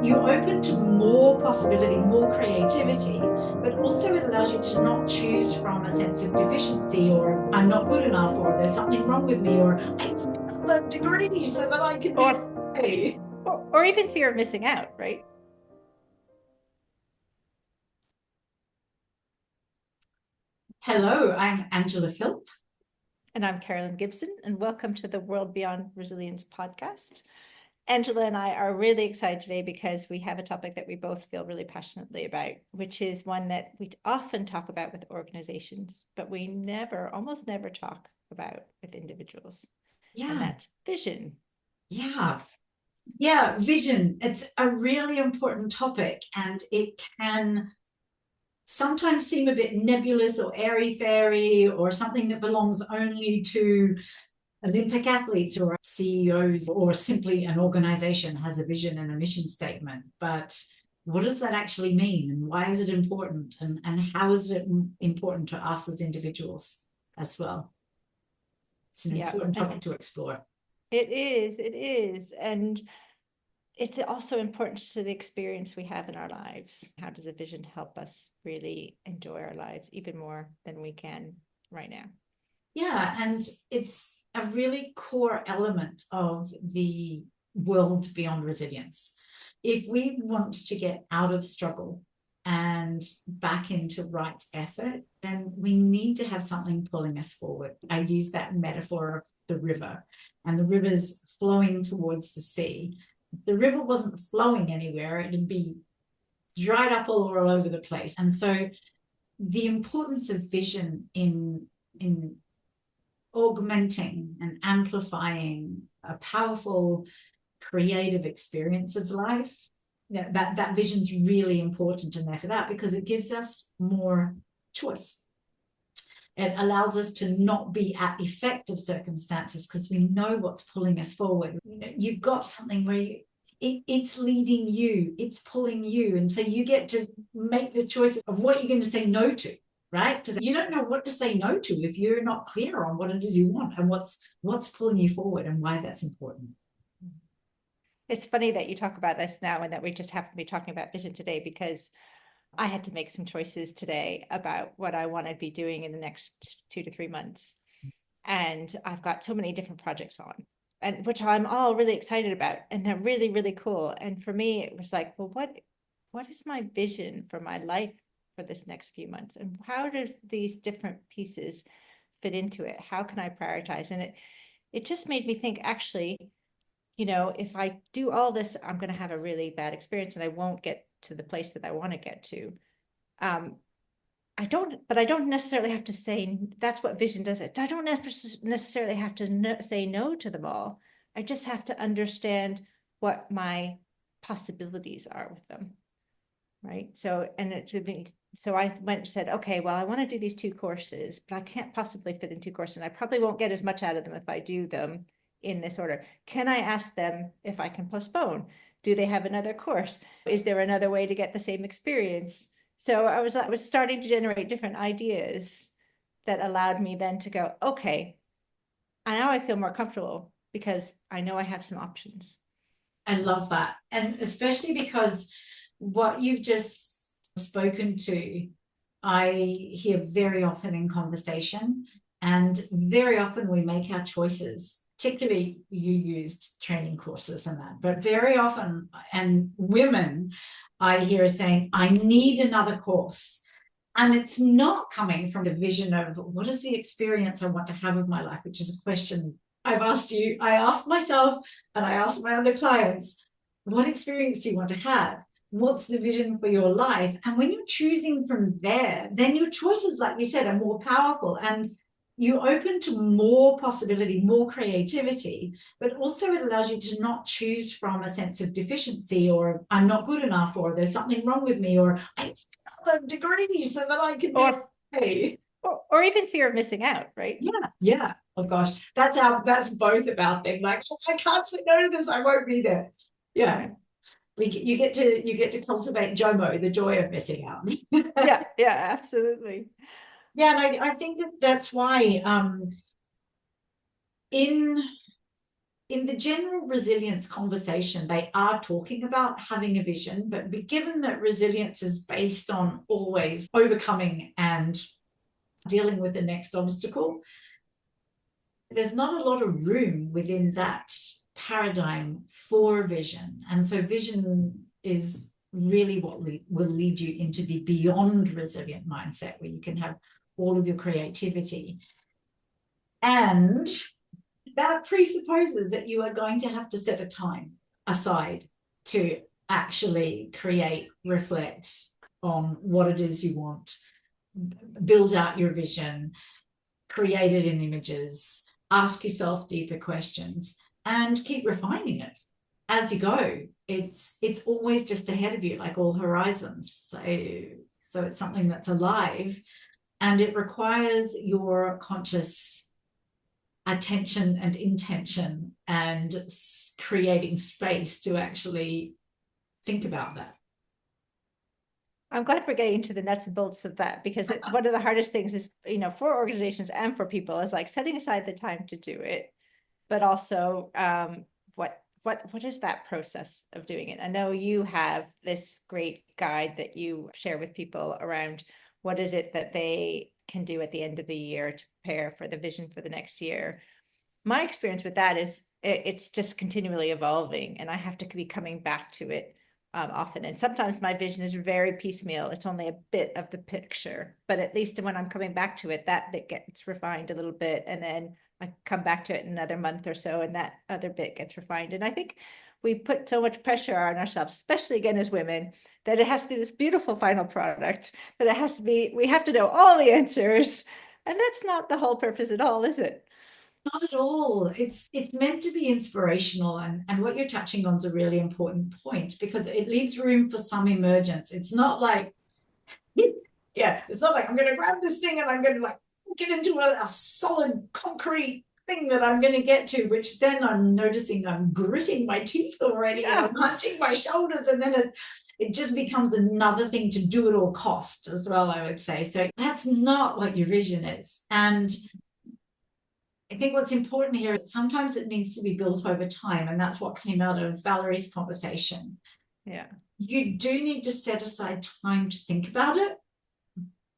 you're open to more possibility, more creativity, but also it allows you to not choose from a sense of deficiency or I'm not good enough or there's something wrong with me or I need to get a degree so that I can be okay. Or even fear of missing out, right? Hello, I'm Angela Philp. And I'm Carolyn Gibson, and welcome to the World Beyond Resilience podcast. Angela and I are really excited today because we have a topic that we both feel really passionately about, which is one that we often talk about with organizations, but we almost never talk about with individuals. And Yeah, that's vision. yeah, yeah, vision. It's a really important topic and it can sometimes seem a bit nebulous or airy-fairy or something that belongs only to Olympic athletes or CEOs or simply an organization has a vision and a mission statement. But what does that actually mean? And why is it important? And how is it important to us as individuals as well? It's an Yeah, important and topic to explore. it is. And it's also important to the experience we have in our lives. How does a vision help us really enjoy our lives even more than we can right now? Yeah, and it's a really core element of the world beyond resilience. If we want to get out of struggle and back into right effort, then we need to have something pulling us forward. I use that metaphor of the river, and the river's flowing towards the sea. If the river wasn't flowing anywhere, it'd be dried up all over the place. And so the importance of vision in augmenting and amplifying a powerful creative experience of life, that vision's really important in there for that because it gives us more choice. It allows us to not be at effect of circumstances because we know what's pulling us forward. You've got something where it's leading you, it's pulling you, and so you get to make the choice of what you're going to say no to, right? Because you don't know what to say no to if you're not clear on what it is you want and what's pulling you forward and why that's important. It's funny that you talk about this now and that we just happen to be talking about vision today because I had to make some choices today about what I want to be doing in the next 2 to 3 months. And I've got so many different projects on, and which I'm all really excited about, and they're really, really cool. And for me, it was like, well, what is my vision for my life for this next few months? And how does these different pieces fit into it? How can I prioritize? And it just made me think, actually, if I do all this, I'm going to have a really bad experience and I won't get to the place that I want to get to. Um, but I don't necessarily have to say that's what vision does. I don't necessarily have to say no to them all. I just have to understand what my possibilities are with them. Right. So I went and said, okay, well, I want to do these 2 courses, but I can't possibly fit in 2 courses. And I probably won't get as much out of them if I do them in this order. Can I ask them if I can postpone? Do they have another course? Is there another way to get the same experience? So I was starting to generate different ideas that allowed me then to go, okay, now I feel more comfortable because I know I have some options. I love that. And especially because what you've just spoken to, I hear very often in conversation, and very often we make our choices. Particularly, you used training courses and that, but very often, and women, I hear saying, I need another course. And it's not coming from the vision of what is the experience I want to have of my life, which is a question I've asked you, I ask myself, and I ask my other clients, what experience do you want to have? What's the vision for your life? And when you're choosing from there, then your choices, like you said, are more powerful and you're open to more possibility, more creativity, but also it allows you to not choose from a sense of deficiency or I'm not good enough or there's something wrong with me or I need to get a degree so that I can be Or okay. or even fear of missing out, right? Yeah, yeah. Oh gosh, that's both of our thing. Like I can't say no to this, I won't be there. Yeah. Yeah. You get to cultivate JOMO, the joy of missing out. Yeah, yeah, absolutely. Yeah, and I think that that's why in in the general resilience conversation, they are talking about having a vision, but given that resilience is based on always overcoming and dealing with the next obstacle, there's not a lot of room within that paradigm for vision. And so vision is really what will lead you into the beyond resilient mindset, where you can have all of your creativity. And that presupposes that you are going to have to set a time aside to actually create, reflect on what it is you want, build out your vision, create it in images, ask yourself deeper questions, and keep refining it as you go. It's always just ahead of you, like all horizons. So it's something that's alive, and it requires your conscious attention and intention and creating space to actually think about that. I'm glad we're getting into the nuts and bolts of that, because one of the hardest things is, for organizations and for people, is like setting aside the time to do it, but also what is that process of doing it? I know you have this great guide that you share with people around what is it that they can do at the end of the year to prepare for the vision for the next year. My experience with that is it's just continually evolving, and I have to be coming back to it often. And sometimes my vision is very piecemeal. It's only a bit of the picture, but at least when I'm coming back to it, that bit gets refined a little bit. And then I come back to it in another month or so, and that other bit gets refined. And I think we put so much pressure on ourselves, especially again as women, that it has to be this beautiful final product, that it has to be, we have to know all the answers. And that's not the whole purpose at all, is it? Not at all. It's meant to be inspirational, and what you're touching on is a really important point, because it leaves room for some emergence. It's not like, it's not like I'm going to grab this thing and I'm going to like get into a solid concrete thing that I'm going to get to, which then I'm noticing I'm gritting my teeth already and I'm hunching my shoulders, and then it just becomes another thing to do at all cost as well, I would say. So that's not what your vision is. And I think what's important here is sometimes it needs to be built over time. And that's what came out of Valerie's conversation. Yeah. You do need to set aside time to think about it.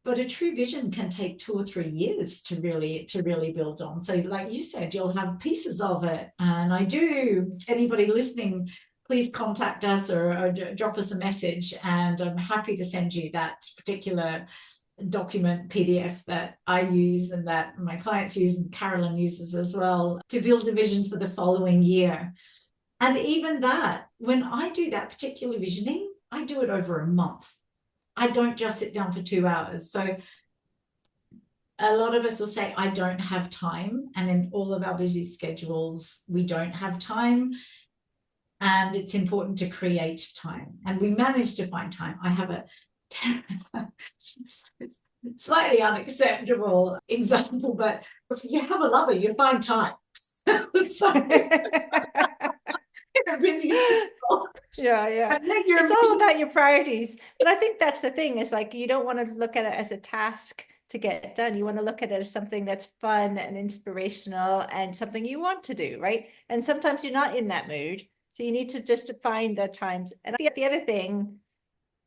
But a true vision can take 2 or 3 years to really build on. So like you said, you'll have pieces of it. And anybody listening, please contact us or drop us a message. And I'm happy to send you that particular document PDF that I use and that my clients use and Carolyn uses as well, to build a vision for the following year. And even that, when I do that particular visioning, I do it over a month. I don't just sit down for 2 hours. So a lot of us will say, I don't have time. And in all of our busy schedules, we don't have time. And it's important to create time. And we manage to find time. I have a slightly unacceptable example, but if you have a lover, you find time. So, busy schedule. Yeah. It's all about your priorities. But I think that's the thing, is like, you don't want to look at it as a task to get done. You want to look at it as something that's fun and inspirational and something you want to do, right? And sometimes you're not in that mood. So you need to just find the times. And the other thing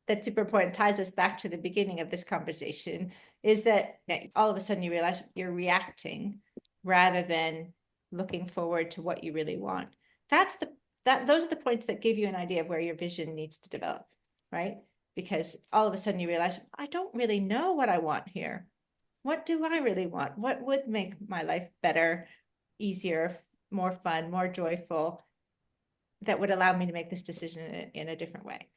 that's super important, ties us back to the beginning of this conversation, is that all of a sudden you realize you're reacting rather than looking forward to what you really want. Those are the points that give you an idea of where your vision needs to develop, right? Because all of a sudden you realize, I don't really know what I want here. What do I really want? What would make my life better, easier, more fun, more joyful, that would allow me to make this decision in a different way?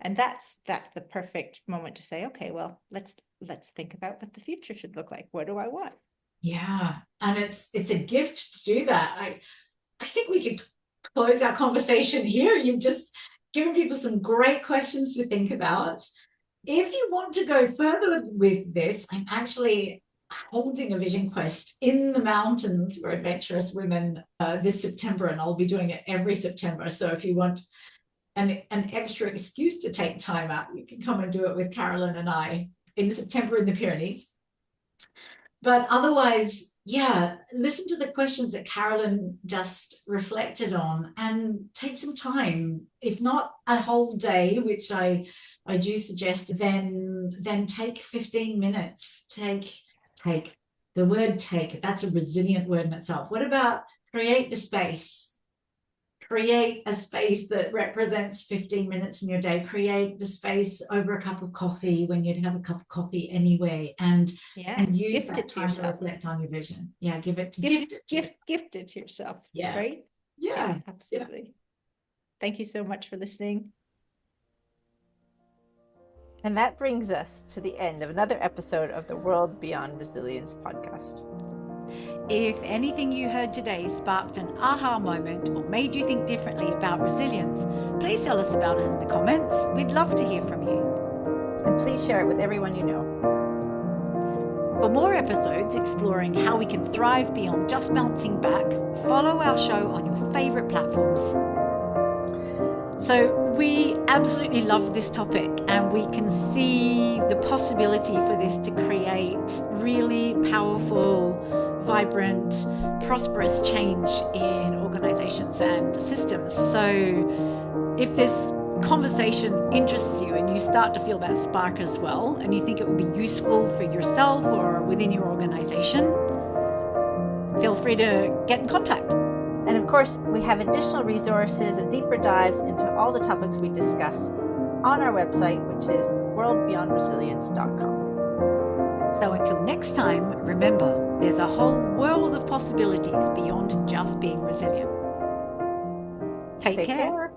And that's the perfect moment to say, okay, well, let's think about what the future should look like. What do I want? Yeah. And it's a gift to do that. I think we could close our conversation here. You've just given people some great questions to think about. If you want to go further with this, I'm actually holding a vision quest in the mountains for adventurous women this September, and I'll be doing it every September. So if you want an extra excuse to take time out, you can come and do it with Carolyn and I in September in the Pyrenees. But otherwise, yeah, listen to the questions that Carolyn just reflected on and take some time. If not a whole day, which I do suggest, then take 15 minutes. Take the word take, that's a resilient word in itself. What about create the space? Create a space that represents 15 minutes in your day. Create the space over a cup of coffee when you'd have a cup of coffee anyway, and use gift that it to time to yourself. reflect on your vision. Yeah, gift it to yourself. Yeah. Right? Yeah, absolutely. Yeah. Thank you so much for listening. And that brings us to the end of another episode of the World Beyond Resilience podcast. If anything you heard today sparked an aha moment or made you think differently about resilience, please tell us about it in the comments. We'd love to hear from you. And please share it with everyone you know. For more episodes exploring how we can thrive beyond just bouncing back, follow our show on your favorite platforms. So we absolutely love this topic, and we can see the possibility for this to create really powerful, vibrant, prosperous change in organizations and systems. So if this conversation interests you and you start to feel that spark as well, and you think it would be useful for yourself or within your organization, feel free to get in contact. And of course, we have additional resources and deeper dives into all the topics we discuss on our website, which is worldbeyondresilience.com. So until next time, remember, there's a whole world of possibilities beyond just being resilient. Take care.